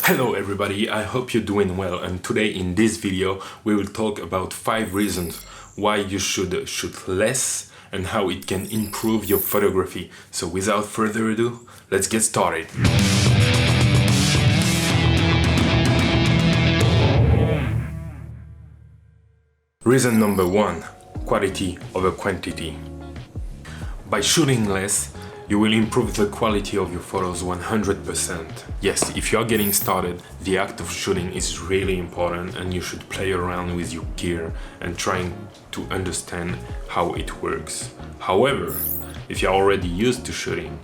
Hello everybody, I hope you're doing well, and today in this video we will talk about 5 reasons why you should shoot less and how it can improve your photography. So without further ado, let's get started. Reason number 1, quality over quantity. By shooting less, you will improve the quality of your photos 100%. Yes, if you are getting started, the act of shooting is really important and you should play around with your gear and trying to understand how it works. However, if you're already used to shooting,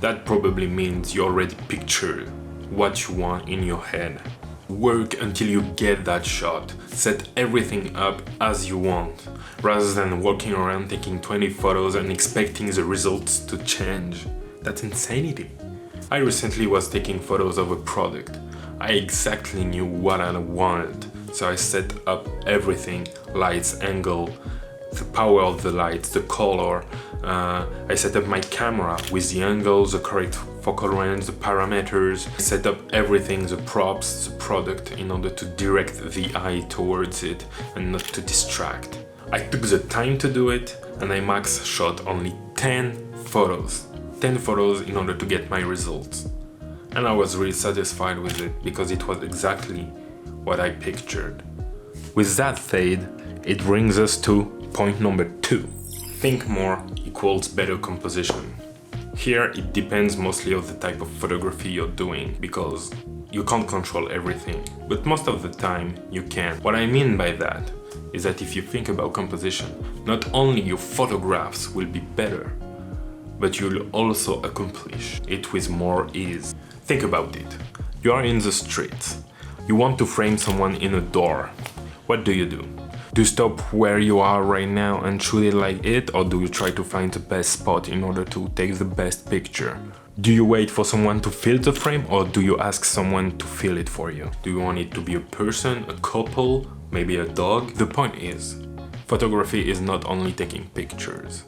that probably means you already pictured what you want in your head. Work until you get that shot. Set everything up as you want, rather than walking around taking 20 photos and expecting the results to change. That's insanity. I recently was taking photos of a product. I exactly knew what I wanted, so I set up everything, lights, angle, the power of the lights, the color. I set up my camera with the angles, the correct focal range, the parameters. I set up everything, the props, the product, in order to direct the eye towards it and not to distract. I took the time to do it and I max shot only 10 photos. 10 photos in order to get my results. And I was really satisfied with it because it was exactly what I pictured. With that said, it brings us to point number 2. Think more equals better composition. Here it depends mostly on the type of photography you're doing because you can't control everything, but most of the time you can. What I mean by that is that if you think about composition, not only your photographs will be better, but you'll also accomplish it with more ease. Think about it. You are in the street. You want to frame someone in a door. What do? Do you stop where you are right now and shoot it like it, or do you try to find the best spot in order to take the best picture? Do you wait for someone to fill the frame, or do you ask someone to fill it for you? Do you want it to be a person, a couple, maybe a dog? The point is, photography is not only taking pictures,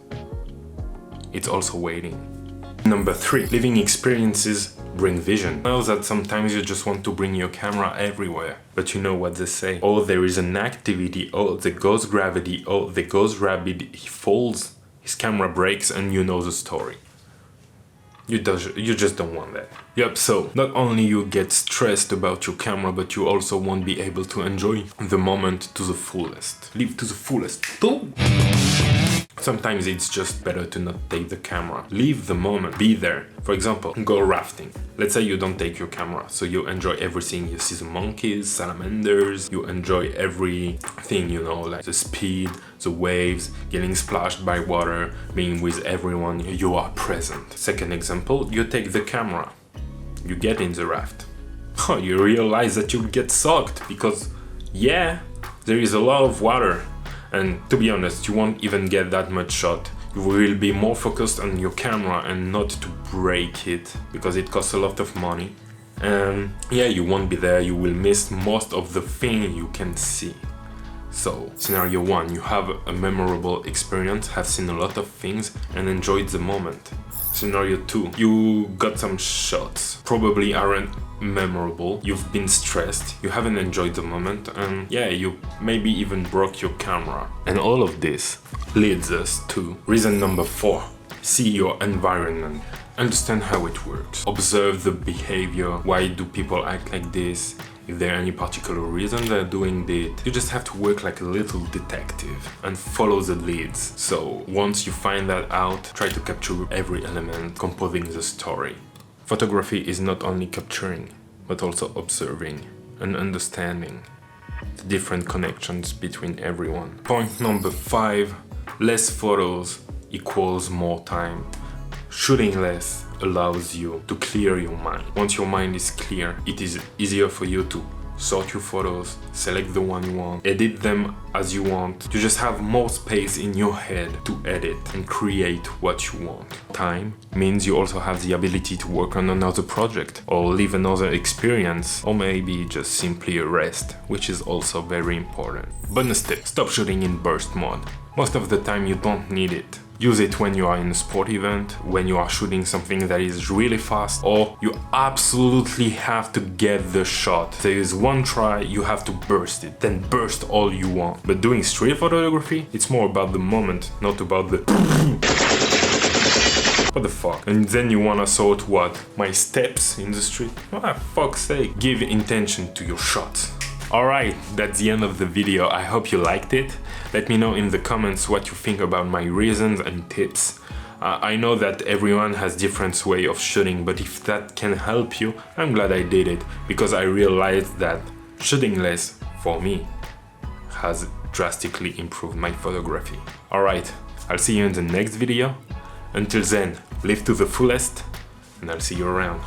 it's also waiting. Number 3, living experiences bring vision. I know that sometimes you just want to bring your camera everywhere, but you know what they say. Oh, there is an activity, oh, there goes gravity, oh, there goes rabbit, he falls, his camera breaks, and you know the story. You just don't want that. Yep, so not only you get stressed about your camera, but you also won't be able to enjoy the moment to the fullest. Live to the fullest. Boom! Sometimes it's just better to not take the camera. Leave the moment, be there. For example, go rafting. Let's say you don't take your camera, so you enjoy everything. You see the monkeys, salamanders, you enjoy everything, you know, like the speed, the waves, getting splashed by water, being with everyone, you are present. Second example, you take the camera, you get in the raft. Oh, you realize that you'll get soaked because, yeah, there is a lot of water. And to be honest, you won't even get that much shot. You will be more focused on your camera and not to break it because it costs a lot of money. And yeah, you won't be there, you will miss most of the thing you can see. So, scenario 1, you have a memorable experience, have seen a lot of things and enjoyed the moment. Scenario 2, you got some shots, probably aren't memorable, you've been stressed, you haven't enjoyed the moment, and yeah, you maybe even broke your camera. And all of this leads us to reason number 4. See your environment. Understand how it works. Observe the behavior. Why do people act like this? If there are any particular reason they're doing it, you just have to work like a little detective and follow the leads. So once you find that out, try to capture every element composing the story. Photography is not only capturing, but also observing and understanding the different connections between everyone. Point number 5, less photos equals more time. Shooting less allows you to clear your mind. Once your mind is clear, it is easier for you to sort your photos, select the one you want, edit them as you want. You just have more space in your head to edit and create what you want. Time means you also have the ability to work on another project or live another experience, or maybe just simply a rest, which is also very important. Bonus tip, stop shooting in burst mode. Most of the time you don't need it. Use it when you are in a sport event, when you are shooting something that is really fast, or you absolutely have to get the shot. There is one try, you have to burst it, then burst all you want. But doing street photography, it's more about the moment, not about the what the fuck? And then you wanna sort what? My steps in the street? Ah, fuck's sake. Give intention to your shots. Alright, that's the end of the video. I hope you liked it. Let me know in the comments what you think about my reasons and tips. I know that everyone has different way of shooting, but if that can help you, I'm glad I did it, because I realized that shooting less, for me, has drastically improved my photography. Alright, I'll see you in the next video. Until then, live to the fullest, and I'll see you around.